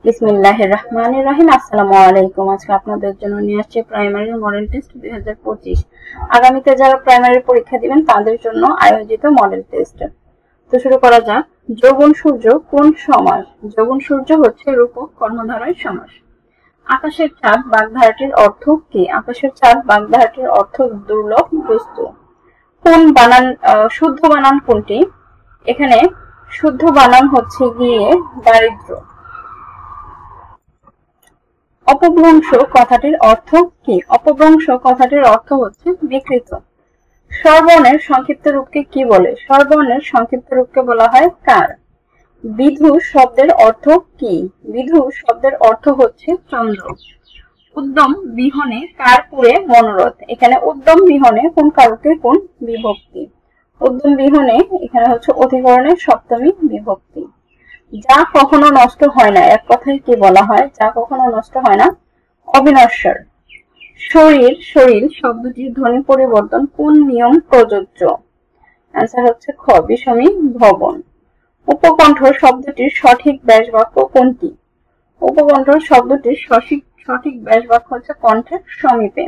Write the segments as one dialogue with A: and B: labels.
A: বিসমিল্লাহির রহমানির রহিম। আসসালামু আলাইকুম। আজকে আপনাদের জন্য নিয়ে আসছি প্রাইমারির মডেল টেস্ট 2025। আগামীতে যারা প্রাইমারি পরীক্ষা দিবেন তাদের জন্য আয়োজিত মডেল টেস্ট। তো শুরু করা যাক। যৌবন সূর্য কোন সমাস? যৌবন সূর্য হচ্ছে রূপক কর্মধারয় সমাস। আকাশের চাঁদ বাগধারাটির অর্থ কি? আকাশের চাঁদ বাগধারাটির অর্থ দুর্লভ বস্তু। কোন বানান শুদ্ধ বানান কোনটি? এখানে শুদ্ধ বানান হচ্ছে গিয়ে দারিদ্র। অপভ্রংশ কথাটির অর্থ কি? অপভ্রংশ কথাটির অর্থ হচ্ছে বিকৃত। স্বরবর্ণের সংক্ষিপ্ত রূপকে কি বলে? স্বরবর্ণের সংক্ষিপ্ত রূপকে বলা হয় কার। বিধু শব্দের অর্থ কি? বিধু শব্দের অর্থ হচ্ছে চন্দ্র। উদ্যম বিহনে কার পুরে মনোরথ? এখানে উদ্যম বিহনে কোন কারকে কোন বিভক্তি? উদ্যম বিহনে এখানে হচ্ছে অধিকরণের সপ্তমী বিভক্তি। যা কখনো নষ্ট হয় না, এক কথায় কি বলা হয়? যা কখনো নষ্ট হয় না, অবিনশ্বর। শরীর শরীর শব্দটির ধ্বনি পরিবর্তন কোন নিয়ম প্রযোজ্য? আনসার হচ্ছে খ, বিষমী ভবন। উপকণ্ঠ শব্দটির সঠিক ব্যাসবাক্য কোনটি? উপকণ্ঠ শব্দটির সঠিক ব্যাসবাক্য হচ্ছে কণ্ঠের সমীপে।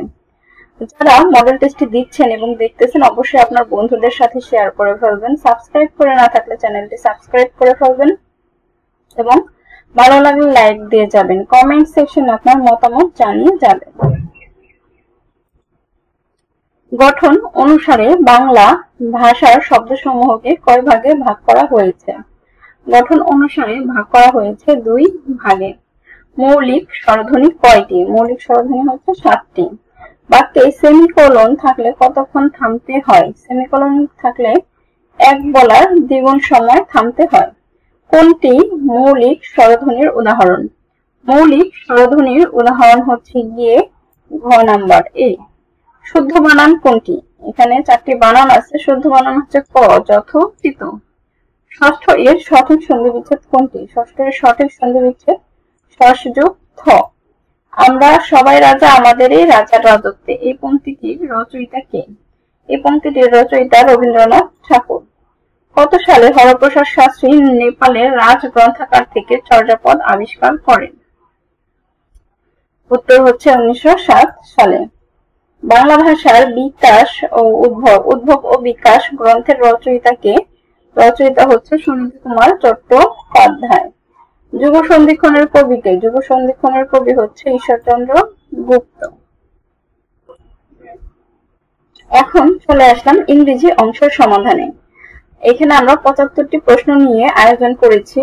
A: যারা মডেল টেস্টটি দিচ্ছেন এবং দেখতেছেন অবশ্যই আপনার বন্ধুদের সাথে শেয়ার করে ফেলবেন। সাবস্ক্রাইব করে না থাকলে চ্যানেলটি সাবস্ক্রাইব করে ফেলবেন এবং ভালো লাগলে লাইক দিয়ে যাবেন। কমেন্ট সেকশনে আপনার মতামত জানিয়ে যাবেন। গঠন অনুসারে বাংলা ভাষার শব্দসমূহকে কয় ভাগে ভাগ করা হয়েছে? গঠন অনুসারে ভাগ করা হয়েছে দুই ভাগে। মৌলিক স্বরধ্বনি কয়টি? মৌলিক স্বরধ্বনি হচ্ছে 7টি। বাক্যে সেমিকোলন থাকলে কতক্ষণ থামতে হয়? সেমিকোলন থাকলে এক বলার দ্বিগুণ সময় থামতে হয়। কোনটি মৌলিক স্বরধ্বনির উদাহরণ? মৌলিক স্বরধ্বনির উদাহরণ হচ্ছে গিয়ে ঘ নাম্বার এ। শুদ্ধ বানান কোনটি? এখানে 4টি বানান আছে। শুদ্ধ বানান হচ্ছে ক, যথোচিত। ষষ্ঠ এর সঠিক সন্ধি বিচ্ছেদ কোনটি? ষষ্ঠ এর সঠিক সন্ধি বিচ্ছেদ ষষ্ঠ যোগ থ। আমরা সবাই রাজা, আমাদেরই রাজার রাজত্বে। এই পংক্তিটির রচয়িতা কে? এই পংক্তিটির রচয়িতা রবীন্দ্রনাথ ঠাকুর। কত সালে হরপ্রসাদ শাস্ত্রী নেপালের রাজ গ্রন্থাগার থেকে চর্যাপদ আবিষ্কার করেন? উত্তর হচ্ছে 1907 সালে। বাংলা ভাষার বিকাশ ও উদ্ভব ও বিকাশ গ্রন্থের রচয়িতা কে? রচয়িতা হচ্ছে সুনীতি কুমার চট্টোপাধ্যায়। যুগ সন্ধিক্ষণের কবি কে? যুগ সন্ধিক্ষণের কবি হচ্ছে ঈশ্বরচন্দ্র গুপ্ত। এখন চলে আসলাম ইংরেজি অংশের সমাধানে। এখানে আমরা 75টি প্রশ্ন নিয়ে আয়োজন করেছি।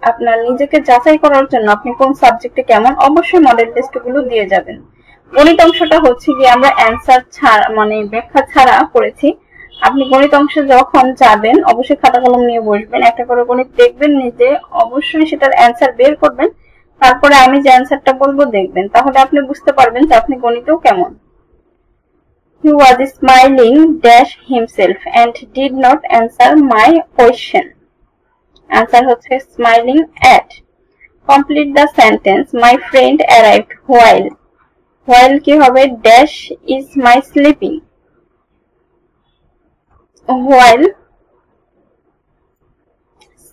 A: আপনার নিজেকে যাচাই করার জন্য আপনি কোন সাবজেক্টে কেমন, অবশ্যই মডেল টেস্ট গুলো দিয়ে যাবেন। গণিত অংশটা হচ্ছে কি আমরা অ্যান্সার ছাড়া মানে ব্যাখ্যা ছাড়া করেছি। আপনি গণিত অংশে যখন যাবেন অবশ্যই খাতা কলম নিয়ে বসবেন, একটা করে গণিত দেখবেন, নিজে অবশ্যই সেটার অ্যান্সার বের করবেন, তারপরে আমি যে অ্যান্সারটা বলবো দেখবেন, তাহলে আপনি বুঝতে পারবেন যে আপনি গণিতেও কেমন। He was smiling dash himself and did not answer my question. Answer হচ্ছে smiling at. Complete the sentence. My friend arrived while. While কি হবে? Dash is my sleeping. While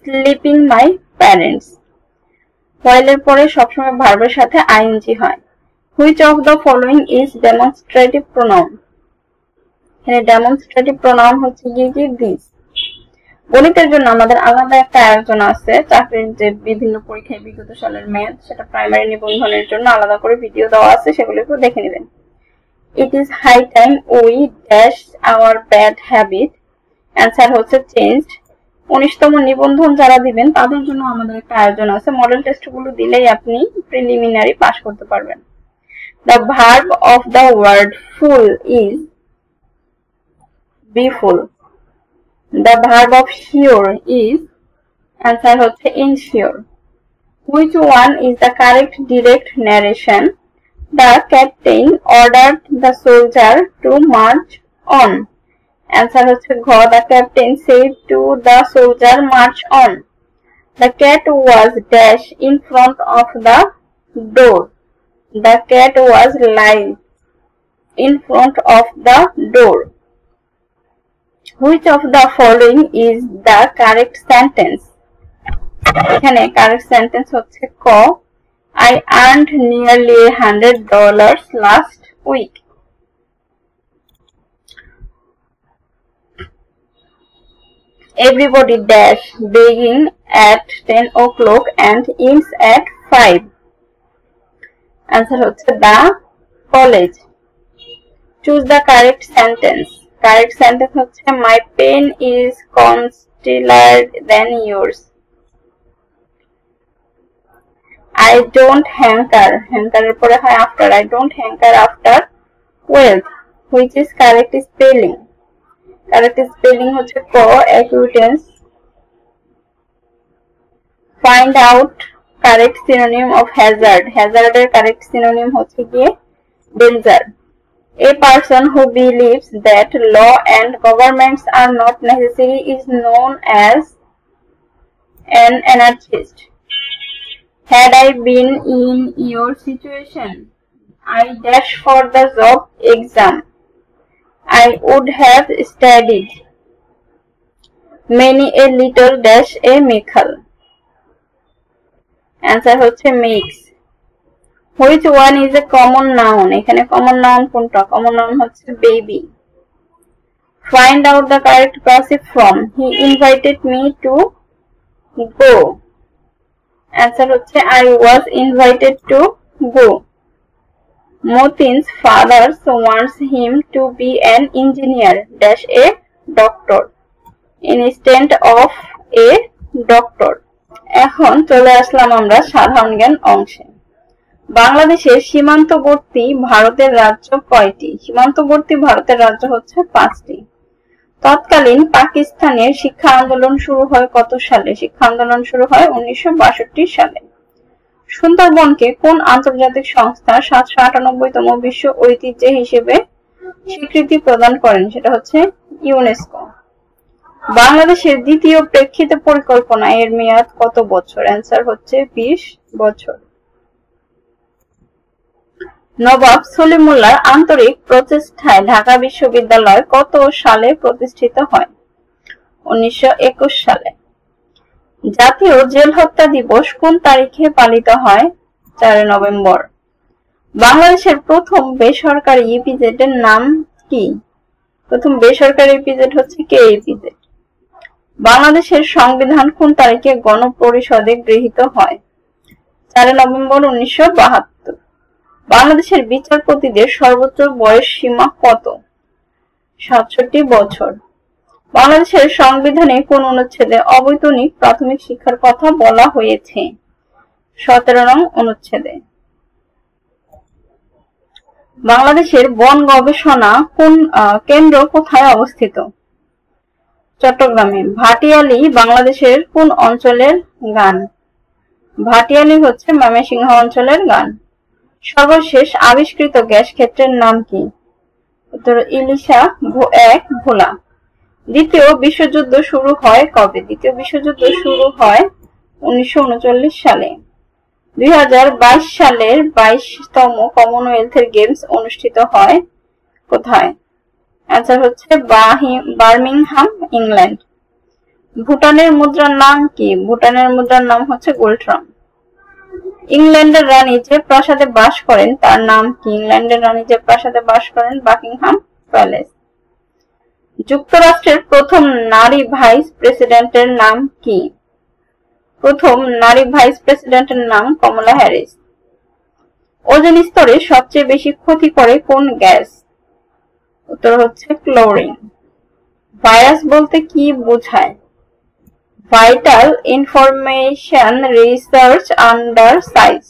A: sleeping my parents. While এর পরে সবসময় ভার্বের সাথে ing হয়। Which of the following is demonstrative pronoun? এখানে ডেমনস্ট্রেটিভ প্রোনাউন হচ্ছে গিয়ে কি দিস। গণিতের জন্য আমাদের আলাদা একটা আয়োজন আছে। চাকরির যে বিভিন্ন পরীক্ষায় বিগত সালের ম্যাথ, সেটা প্রাইমারি নিবন্ধনের জন্য আলাদা করে ভিডিও দেওয়া আছে, সেগুলো একটু দেখে নেবেন। It is high time we dash our bad habit. Answer হচ্ছে চেঞ্জড। 19তম নিবন্ধন যারা দিবেন তাদের জন্য আমাদের একটা আয়োজন আছে। মডেল টেস্ট গুলো দিলেই আপনি প্রিলিমিনারি পাস করতে পারবেন। The verb of the word full is be full. The verb of sure is, answer হচ্ছে ensure. Which one is the correct direct narration? The captain ordered the soldier to march on. Answer হচ্ছে ঘ, the captain said to the soldier march on. The cat was dash in front of the door. The cat was lying in front of the door. Which of the following is the correct sentence? এখানে correct sentence হচ্ছে ক, I earned nearly $100 last week. Everybody dash begin at 10 o'clock and ends at 5. Answer হচ্ছে the college. Choose the correct sentence. Correct sentence হচ্ছে my pen is concealer than yours. I don't hanker. Hanker এর পরে হয় after. I don't hanker after wealth. Which is correct spelling? Correct spelling হচ্ছে co-acquaintance. Find out correct synonym of hazard. Hazard এর correct synonym হচ্ছে গিয়ে danger. A person who believes that law and governments are not necessary is known as an anarchist. Had I been in your situation, I dash for the job exam. I would have studied many a little dash a Michael. Answer হচ্ছে mix. Which one is a common noun? এখানে common noun কোনটা? Common noun হচ্ছে baby. Find out the correct passive form. He invited me to go. Answer হচ্ছে I was invited to go. Motin's father wants him to be an engineer dash a doctor instead of a doctor. এখন চলে আসলাম আমরা সাধারণ জ্ঞান অংশে। বাংলাদেশের সীমান্তবর্তী ভারতের রাজ্য কয়টি? সীমান্তবর্তী ভারতের রাজ্য হচ্ছে 5টি। তৎকালীন পাকিস্তানের শিক্ষা আন্দোলন শুরু হয় কত সালে? শিক্ষা আন্দোলন শুরু হয় 1962 সালে। সুন্দরবনকে কোন আন্তর্জাতিক সংস্থা 798তম বিশ্ব ঐতিহ্য হিসেবে স্বীকৃতি প্রদান করেন? সেটা হচ্ছে ইউনেস্কো। বাংলাদেশের দ্বিতীয় প্রেক্ষিত পরিকল্পনা এর মেয়াদ কত বছর? অ্যান্সার হচ্ছে 20 বছর। নবাব সলিমুল্লাহর আন্তরিক প্রচেষ্টায় ঢাকা বিশ্ববিদ্যালয় কত সালে প্রতিষ্ঠিত হয়? 1921 সালে। জাতীয় জেল হত্যা দিবস কোন তারিখে পালিত হয়? 4 নভেম্বর। বাংলাদেশের প্রথম বেসরকারি ইপিজেড এর নাম কি? প্রথম বেসরকারি ইপিজেড হচ্ছে কেইপিজেড। বাংলাদেশের সংবিধান কোন তারিখে গণপরিষদে গৃহীত হয়? 4 নভেম্বর 1972। বাংলাদেশের বিচারপতিদের সর্বোচ্চ বয়স সীমা কত? 67 বছর। বাংলাদেশের সংবিধানে কোন অনুচ্ছেদে অবৈতনিক প্রাথমিক শিক্ষার কথা বলা হয়েছে? 17 নং অনুচ্ছেদে। বাংলাদেশের বন গবেষণা কেন্দ্র কোথায় অবস্থিত? চট্টগ্রামে। ভাটিয়ালি বাংলাদেশের কোন অঞ্চলের গান? ভাটিয়ালি হচ্ছে ময়মনসিংহ অঞ্চলের গান। সর্বশেষ আবিষ্কৃত গ্যাস ক্ষেত্রের নাম কি? উত্তর ইলিশা 1 ভোলা। দ্বিতীয় বিশ্বযুদ্ধ শুরু হয় কবে? দ্বিতীয় বিশ্বযুদ্ধ শুরু হয় 1939 সালে। 2022 সালের 22তম কমনওয়েলথ গেমস অনুষ্ঠিত হয় কোথায়? অ্যান্সার হচ্ছে বার্মিংহাম, ইংল্যান্ড। ভুটানের মুদ্রার নাম কি? ভুটানের মুদ্রার নাম হচ্ছে গোল্ডরাম। ইংল্যান্ডের রানী যে প্রাসাদে বাস করেন তার নাম কি? ইংল্যান্ডের রানী যে প্রাসাদে বাস করেন বাকিংহাম প্যালেস। যুক্তরাষ্ট্রের প্রথম নারী ভাইস প্রেসিডেন্টের নাম কি? প্রথম নারী ভাইস প্রেসিডেন্টের নাম কমলা হ্যারিস। ওজোন স্তরে সবচেয়ে বেশি ক্ষতি করে কোন গ্যাস? উত্তর হচ্ছে ক্লোরিন। ভাইরাস বলতে কি বোঝায়? Vital information research under size.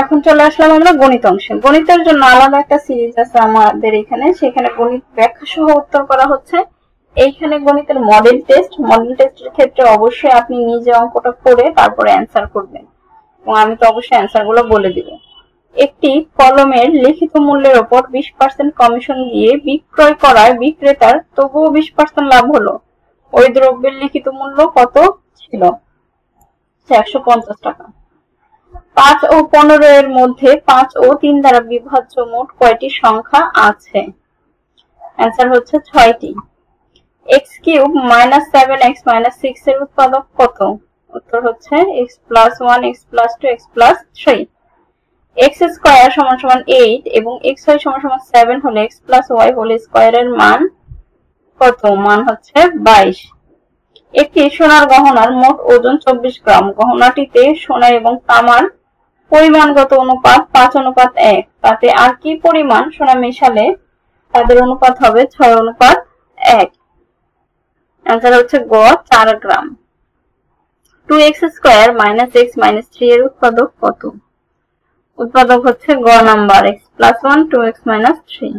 A: এখন চলে আসলাম আমরা গণিত অংশে। গণিতের জন্য আলাদা একটা সিরিজ আছে আমাদের এখানে, সেখানে গণিত ব্যাখ্যা সহ উত্তর করা হচ্ছে। এইখানে গণিতের মডেল টেস্টের ক্ষেত্রে অবশ্যই আপনি নিজে অঙ্কটা করে তারপরে অ্যান্সার করবেন, এবং আমি তো অবশ্যই অ্যান্সার গুলো বলে দিব। একটি কলমের লিখিত মূল্যের উপর 20% কমিশন দিয়ে বিক্রয় করায় বিক্রেতার তবুও 20% লাভ হলো। ওই দ্রব্যের লিখিত মূল্য কত ছিল? 150 টাকা। 5 ও 15 এর মধ্যে 5 ও 3 দ্বারা বিভাজ্য মোট কয়টি সংখ্যা আছে? অ্যান্সার হচ্ছে 6টি। x³ - 7x - 6 এর উৎপাদক কত? উত্তর হচ্ছে x plus 1 x plus 2 x plus 3। x square সমান সমান 8 এবং xy সমান সমান 7 হলে x প্লাস y হোল স্কয়ারের মান কত? মান হচ্ছে 22। একটি সোনার গহনার মোট ওজন 24 গ্রাম। গহনাটিতে সোনা এবং তামার পরিমাণগত অনুপাত 5:1। তাতে আর কি পরিমাণ সোনা মেশালে তাদের অনুপাত হবে 6:1। आंसर হচ্ছে গ 4 গ্রাম। 2x স্কয়ার মাইনাস x মাইনাস 3 এর উৎপাদক কত? উৎপাদক হচ্ছে গ number x plus 1 2x minus 3।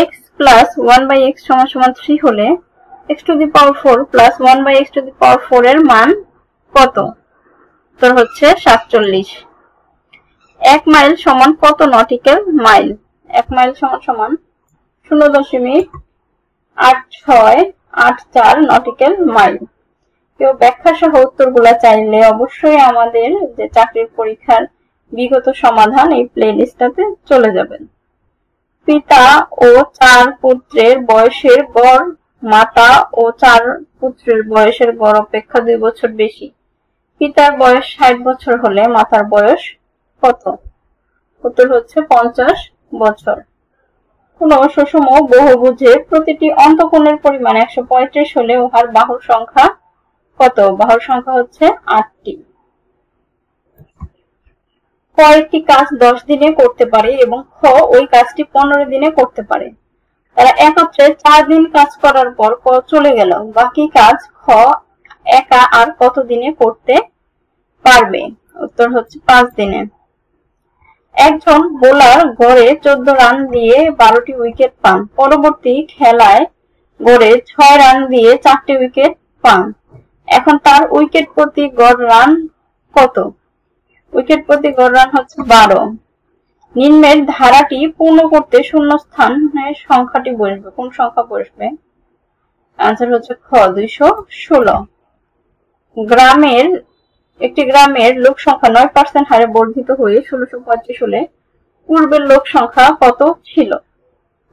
A: x plus 1/x সমান সমান 3 হলে x to the power 4 plus 1/x to the power 4 এর মান কত? উত্তর হচ্ছে 47। 1 মাইল সমান কত নটিক্যাল মাইল? 1 মাইল সমান সমান 0.8684 নটিক্যাল মাইল। কেউ ব্যাখ্যা সহ উত্তরগুলা চাইলে অবশ্যই আমাদের যে চাকরির পরীক্ষার বিগত সমাধান এই প্লেলিস্টটাতে চলে যাবেন। পিতা ও 4 পুত্রের বয়সের গড় মাতা ও 4 পুত্রের বয়সের গড় অপেক্ষা 2 বছর বেশি। পিতার বয়স 60 বছর হলে মাতার বয়স কত? উত্তর হচ্ছে 50 বছর। কোন সুষম বহুভুজের প্রতিটি অন্তঃকোণের পরিমাণ 135 হলে উহার বাহুর সংখ্যা কত? বাহুর সংখ্যা হচ্ছে 8টি। ক একটি কাজ 10 দিনে করতে পারে এবং খ ওই কাজটি 15 দিনে করতে পারে। তারা একত্রে 4 দিন কাজ করার পর ক চলে গেল। বাকি কাজ খ একা আর কত দিনে করতে পারবে? উত্তর হচ্ছে 5 দিনে। একজন বোলার গড়ে 14 রান দিয়ে 12টি উইকেট পান। পরবর্তী খেলায় গড়ে 6 রান দিয়ে 4টি উইকেট পান। এখন তার উইকেট প্রতি গড় রান কত? উইকেট প্রতি গড় রান হচ্ছে 12। নিম্নের ধারাটি পূর্ণ করতে শূন্যস্থানের সংখ্যাটি বসবে। কোন সংখ্যা বসবে? आंसर হচ্ছে খ 216। একটি গ্রামের লোক সংখ্যা 9% হারে বর্ধিত হয়ে 1635 হলে পূর্বের লোক সংখ্যা কত ছিল?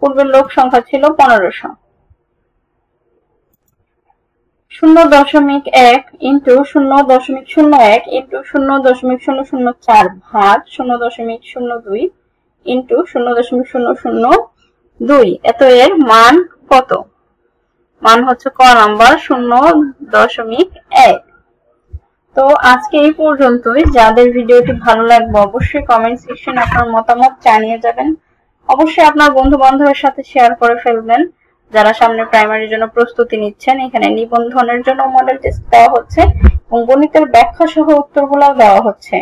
A: পূর্বের লোক সংখ্যা ছিল 1500। 0.1 ইন্টু 0.01 ইন্টু 0.004 ভাগ 0.02 ইন্টু 0.002 এত এর মান কত? মান হচ্ছে ক নাম্বার 0.1। তো আজকে এই পর্যন্তই। যাদের ভিডিওটি ভালো লাগবে অবশ্যই কমেন্ট সেকশনে আপনার মতামত জানিয়ে যাবেন। অবশ্যই আপনার বন্ধু বান্ধবের সাথে শেয়ার করে ফেলবেন। যারা সামনে প্রাইমারির জন্য প্রস্তুতি নিচ্ছেন, এখানে নিবন্ধনের জন্য মডেল টেস্ট দেওয়া হচ্ছে এবং গণিতের ব্যাখ্যা সহ উত্তরগুলো দেওয়া হচ্ছে।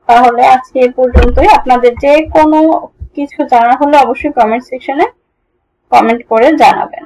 A: তাহলে আজকে এই পর্যন্তই। আপনাদের যে কোনো কিছু জানা হলে অবশ্যই কমেন্ট সেকশনে কমেন্ট করে জানাবেন।